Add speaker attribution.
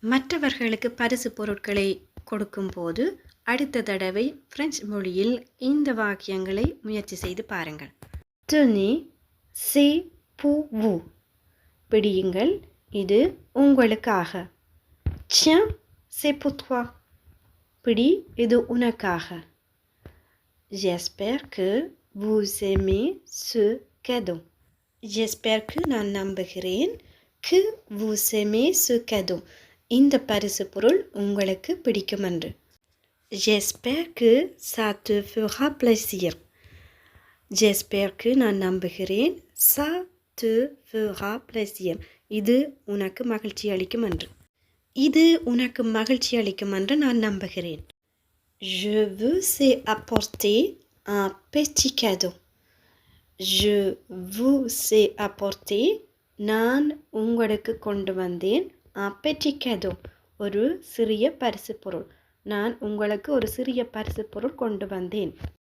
Speaker 1: மற்றவர்களுக்கு பரிசு பொருட்களை கொடுக்கும்போது அடுத்த தடவை பிரெஞ்சு மொழியில் இந்த வாக்கியங்களை முயற்சி செய்து பாருங்கள். Tenez, c'est pour vous. பிடியுங்கள், இது உங்களுக்காக. Tiens, c'est pour toi. பிடி, இது உனக்காக. J'espère que vous aimez ce cadeau. J'espère que நான் நம்புகிறேன் que vous aimez ce cadeau. இந்த பரிசு பொருள் உங்களுக்கு பிடிக்கும் என்று. J'espère que ça te fera plaisir. J'espère que நான் நம்புகிறேன் ça te fera plaisir. இது உனக்கு மகிழ்ச்சி அளிக்கும் என்று. இது உனக்கு மகிழ்ச்சி அளிக்கும் என்று நான் நம்புகிறேன். Je vous ai apporté un petit cadeau. Je vous ai apporté, நான் உங்களுக்கு கொண்டு வந்தேன் un petit cadeau, ஒரு சிறிய பரிசு பொருள். நான் உங்களுக்கு ஒரு சிறிய பரிசு பொருள் கொண்டு வந்தேன்.